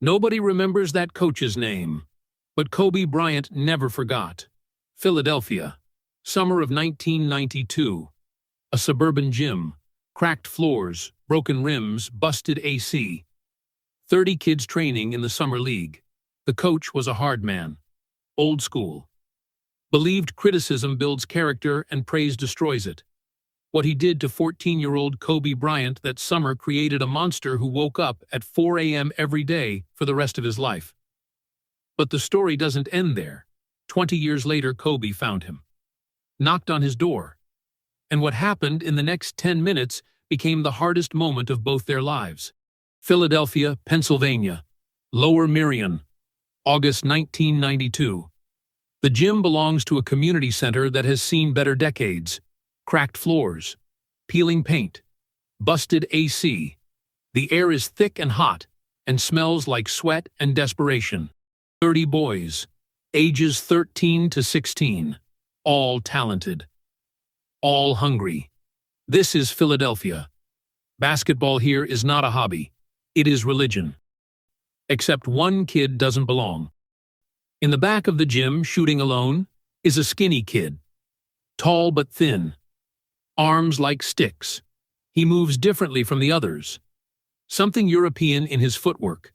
Nobody remembers that coach's name, but Kobe Bryant never forgot. Philadelphia, summer of 1992. A suburban gym, cracked floors, broken rims, busted AC. 30 kids training in the summer league. The coach was a hard man. Old school. Believed criticism builds character and praise destroys it. What he did to 14-year-old Kobe Bryant that summer created a monster who woke up at 4 a.m. every day for the rest of his life. But the story doesn't end there. 20 years later, Kobe found him. Knocked on his door. And what happened in the next 10 minutes became the hardest moment of both their lives. Philadelphia, Pennsylvania. Lower Merion. August 1992. The gym belongs to a community center that has seen better decades. Cracked floors, peeling paint, busted AC. The air is thick and hot and smells like sweat and desperation. 30 boys, ages 13 to 16, all talented, all hungry. This is Philadelphia. Basketball here is not a hobby. It is religion. Except one kid doesn't belong. In the back of the gym, shooting alone, is a skinny kid. Tall but thin. Arms like sticks. He moves differently from the others. Something European in his footwork.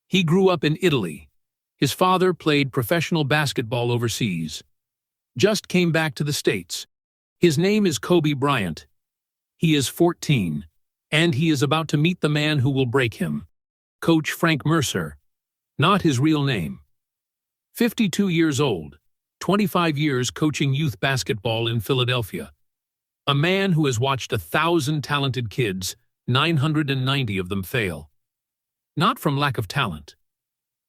He grew up in Italy. His father played professional basketball overseas. Just came back to the States. His name is Kobe Bryant. He is 14, and he is about to meet the man who will break him. Coach Frank Mercer. Not his real name. 52 years old, 25 years coaching youth basketball in Philadelphia. A man who has watched 1,000 talented kids, 990 of them fail. Not from lack of talent,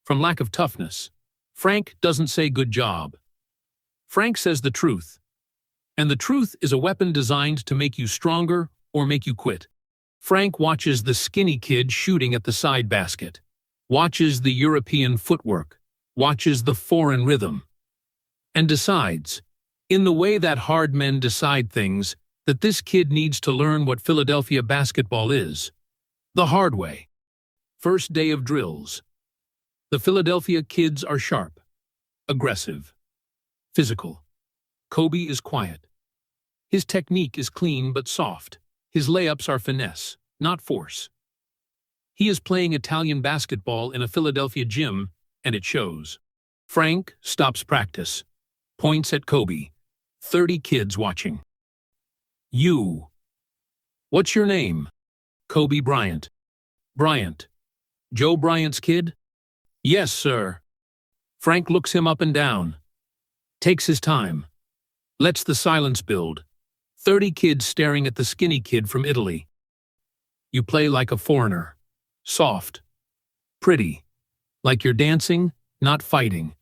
from lack of toughness. Frank doesn't say good job. Frank says the truth. And the truth is a weapon designed to make you stronger or make you quit. Frank watches the skinny kid shooting at the side basket, watches the European footwork, watches the foreign rhythm, and decides, in the way that hard men decide things, that this kid needs to learn what Philadelphia basketball is. The hard way. First day of drills. The Philadelphia kids are sharp, aggressive, physical. Kobe is quiet. His technique is clean but soft. His layups are finesse, not force. He is playing Italian basketball in a Philadelphia gym, and it shows. Frank stops practice, points at Kobe. 30 kids watching. You. What's your name? Kobe Bryant. Bryant. Joe Bryant's kid? Yes, sir. Frank looks him up and down. Takes his time. Lets the silence build. 30 kids staring at the skinny kid from Italy. You play like a foreigner. Soft. Pretty. Like you're dancing, not fighting.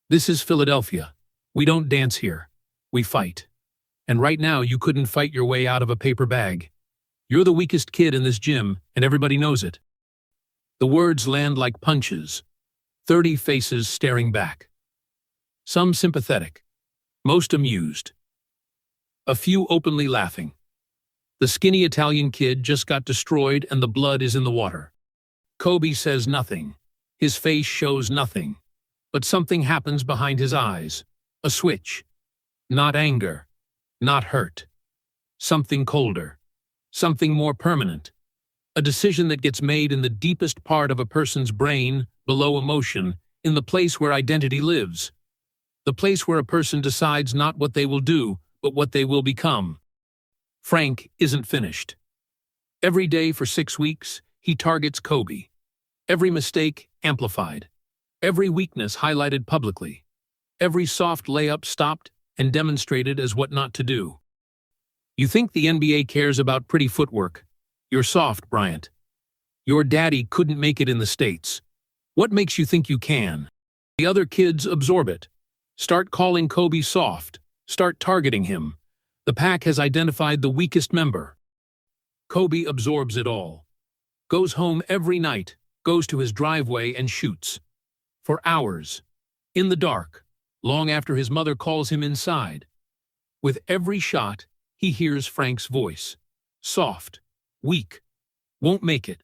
This is Philadelphia. We don't dance here. We fight. And right now you couldn't fight your way out of a paper bag. You're the weakest kid in this gym, and everybody knows it. The words land like punches. 30 faces staring back. Some sympathetic. Most amused. A few openly laughing. The skinny Italian kid just got destroyed and the blood is in the water. Kobe says nothing. His face shows nothing. But something happens behind his eyes. A switch. Not anger. Not hurt. Something colder. Something more permanent. A decision that gets made in the deepest part of a person's brain, below emotion, in the place where identity lives. The place where a person decides not what they will do, but what they will become. Frank isn't finished. Every day for 6 weeks, he targets Kobe. Every mistake amplified. Every weakness highlighted publicly. Every soft layup stopped and demonstrated as what not to do. You think the NBA cares about pretty footwork? You're soft, Bryant. Your daddy couldn't make it in the States. What makes you think you can? The other kids absorb it. Start calling Kobe soft. Start targeting him. The pack has identified the weakest member. Kobe absorbs it all. Goes home every night, goes to his driveway and shoots. For hours. In the dark. Long after his mother calls him inside. With every shot, he hears Frank's voice. Soft. Weak. Won't make it.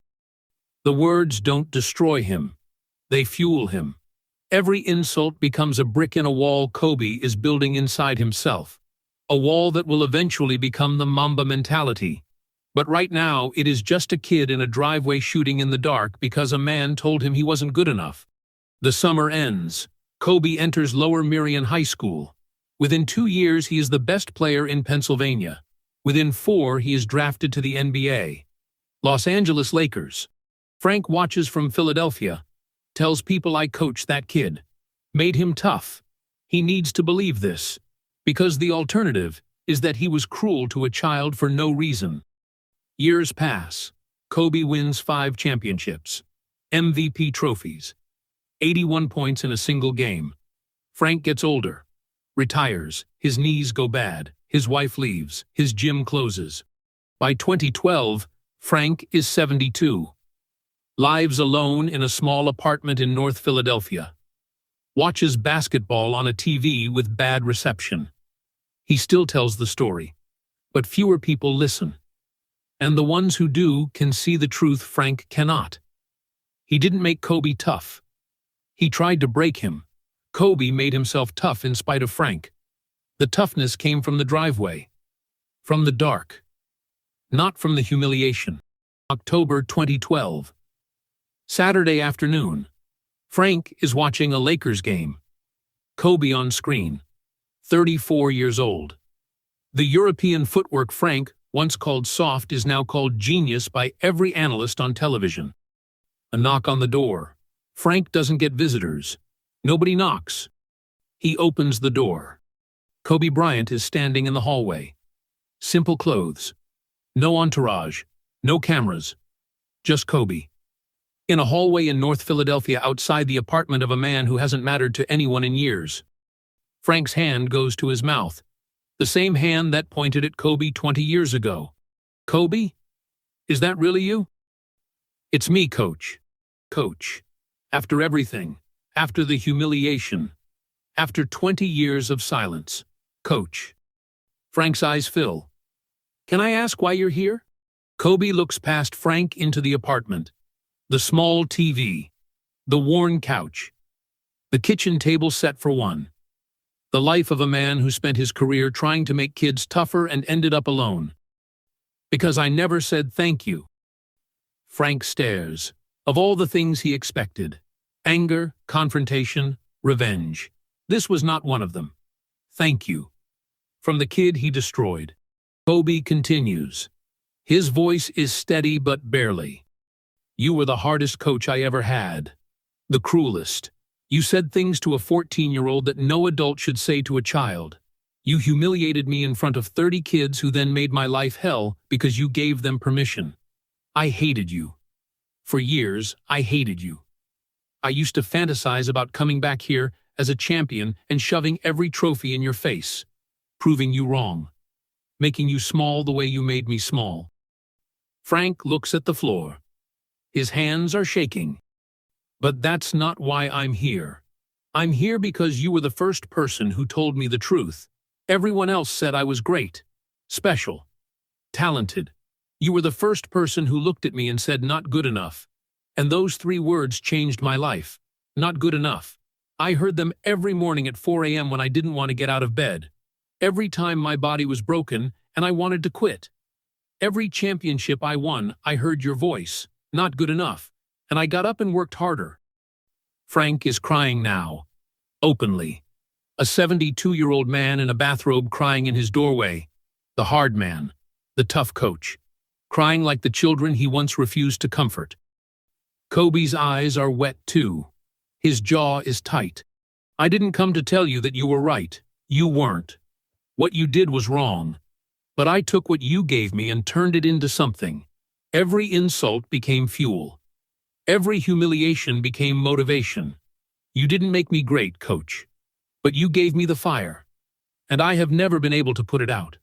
The words don't destroy him. They fuel him. Every insult becomes a brick in a wall Kobe is building inside himself. A wall that will eventually become the Mamba mentality. But right now, it is just a kid in a driveway shooting in the dark because a man told him he wasn't good enough. The summer ends. Kobe enters Lower Merion High School. Within 2 years, he is the best player in Pennsylvania. Within 4, he is drafted to the NBA. Los Angeles Lakers. Frank watches from Philadelphia. Tells people I coached that kid. Made him tough. He needs to believe this. Because the alternative is that he was cruel to a child for no reason. Years pass. Kobe wins 5 championships. MVP trophies. 81 points in a single game. Frank gets older. Retires. His knees go bad. His wife leaves. His gym closes. By 2012, Frank is 72. Lives alone in a small apartment in North Philadelphia. Watches basketball on a TV with bad reception. He still tells the story. But fewer people listen. And the ones who do can see the truth Frank cannot. He didn't make Kobe tough. He tried to break him. Kobe made himself tough in spite of Frank. The toughness came from the driveway. From the dark. Not from the humiliation. October 2012. Saturday afternoon. Frank is watching a Lakers game. Kobe on screen. 34 years old. The European footwork Frank, once called soft, is now called genius by every analyst on television. A knock on the door. Frank doesn't get visitors. Nobody knocks. He opens the door. Kobe Bryant is standing in the hallway. Simple clothes. No entourage. No cameras. Just Kobe. In a hallway in North Philadelphia outside the apartment of a man who hasn't mattered to anyone in years. Frank's hand goes to his mouth. The same hand that pointed at Kobe 20 years ago. Kobe? Is that really you? It's me, Coach. Coach. After everything. After the humiliation. After 20 years of silence. Coach. Frank's eyes fill. Can I ask why you're here? Kobe looks past Frank into the apartment. The small TV. The worn couch. The kitchen table set for one. The life of a man who spent his career trying to make kids tougher and ended up alone. Because I never said thank you. Frank stares. Of all the things he expected. Anger, confrontation, revenge. This was not one of them. Thank you. From the kid he destroyed. Kobe continues. His voice is steady but barely. You were the hardest coach I ever had. The cruelest. You said things to a 14-year-old that no adult should say to a child. You humiliated me in front of 30 kids who then made my life hell because you gave them permission. I hated you. For years, I hated you. I used to fantasize about coming back here as a champion and shoving every trophy in your face, proving you wrong, making you small the way you made me small. Frank looks at the floor. His hands are shaking. But that's not why I'm here. I'm here because you were the first person who told me the truth. Everyone else said I was great, special, talented. You were the first person who looked at me and said not good enough. And those 3 words changed my life. Not good enough. I heard them every morning at 4 a.m. when I didn't want to get out of bed. Every time my body was broken and I wanted to quit. Every championship I won, I heard your voice. Not good enough. And I got up and worked harder. Frank is crying now. Openly. A 72-year-old man in a bathrobe crying in his doorway. The hard man. The tough coach. Crying like the children he once refused to comfort. Kobe's eyes are wet too. His jaw is tight. I didn't come to tell you that you were right. You weren't. What you did was wrong. But I took what you gave me and turned it into something. Every insult became fuel. Every humiliation became motivation. You didn't make me great, Coach. But you gave me the fire. And I have never been able to put it out.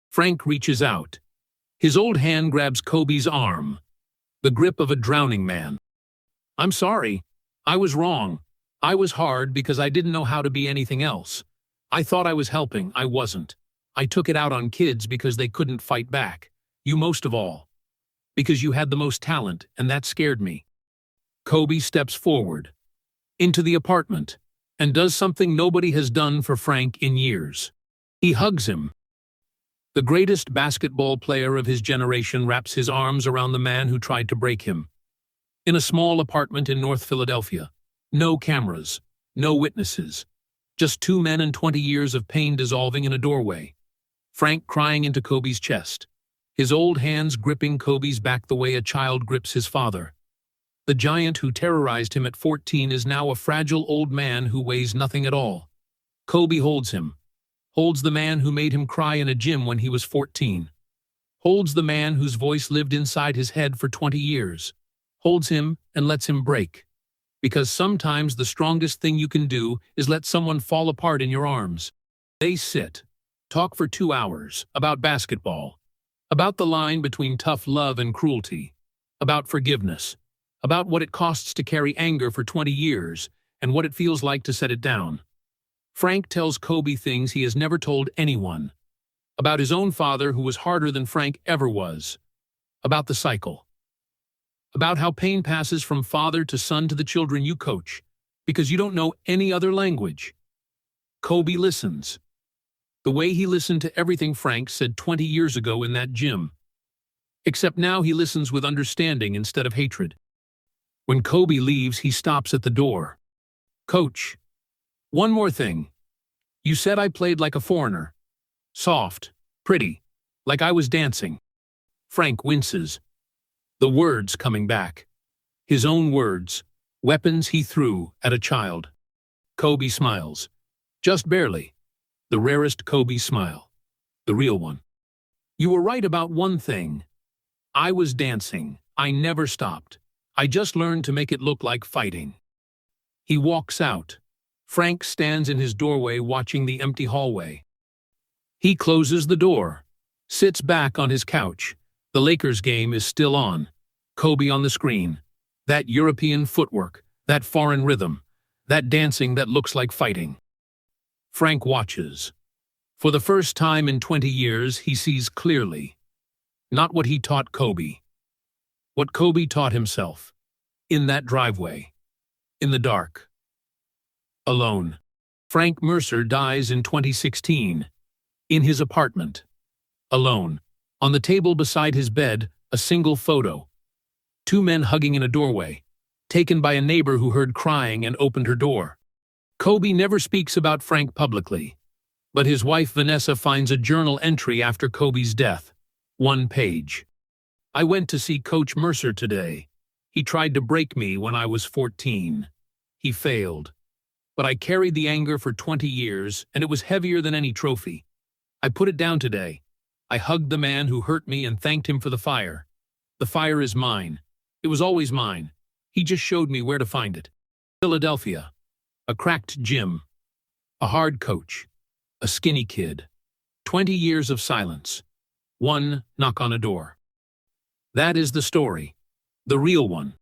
Frank reaches out. His old hand grabs Kobe's arm. The grip of a drowning man. I'm sorry. I was wrong. I was hard because I didn't know how to be anything else. I thought I was helping. I wasn't. I took it out on kids because they couldn't fight back. You most of all. Because you had the most talent, and that scared me. Kobe steps forward. into the apartment and does something nobody has done for Frank in years. He hugs him. The greatest basketball player of his generation wraps his arms around the man who tried to break him. In a small apartment in North Philadelphia, no cameras, no witnesses, just two men and 20 years of pain dissolving in a doorway. Frank crying into Kobe's chest, his old hands gripping Kobe's back the way a child grips his father. The giant who terrorized him at 14 is now a fragile old man who weighs nothing at all. Kobe holds him, holds the man who made him cry in a gym when he was 14, holds the man whose voice lived inside his head for 20 years, holds him and lets him break. Because sometimes the strongest thing you can do is let someone fall apart in your arms. They sit, talk for 2 hours about basketball, about the line between tough love and cruelty, about forgiveness, about what it costs to carry anger for 20 years and what it feels like to set it down. Frank tells Kobe things he has never told anyone, about his own father who was harder than Frank ever was, about the cycle, about how pain passes from father to son to the children you coach, because you don't know any other language. Kobe listens, the way he listened to everything Frank said 20 years ago in that gym. Except now he listens with understanding instead of hatred. When Kobe leaves, he stops at the door. "Coach, one more thing. You said I played like a foreigner. Soft, pretty, like I was dancing." Frank winces. The words coming back. His own words, weapons he threw at a child. Kobe smiles. Just barely. The rarest Kobe smile. The real one. "You were right about one thing. I was dancing. I never stopped. I just learned to make it look like fighting." He walks out. Frank stands in his doorway watching the empty hallway. He closes the door, sits back on his couch. The Lakers game is still on. Kobe on the screen. That European footwork, that foreign rhythm, that dancing that looks like fighting. Frank watches. For the first time in 20 years, he sees clearly. Not what he taught Kobe. What Kobe taught himself. In that driveway. In the dark. Alone. Frank Mercer dies in 2016. In his apartment. Alone. On the table beside his bed, a single photo. Two men hugging in a doorway. Taken by a neighbor who heard crying and opened her door. Kobe never speaks about Frank publicly. But his wife Vanessa finds a journal entry after Kobe's death. 1 page. "I went to see Coach Mercer today. He tried to break me when I was 14. He failed. But I carried the anger for 20 years, and it was heavier than any trophy. I put it down today. I hugged the man who hurt me and thanked him for the fire. The fire is mine. It was always mine. He just showed me where to find it." Philadelphia. A cracked gym. A hard coach. A skinny kid. 20 years of silence. One knock on a door. That is the story. The real one.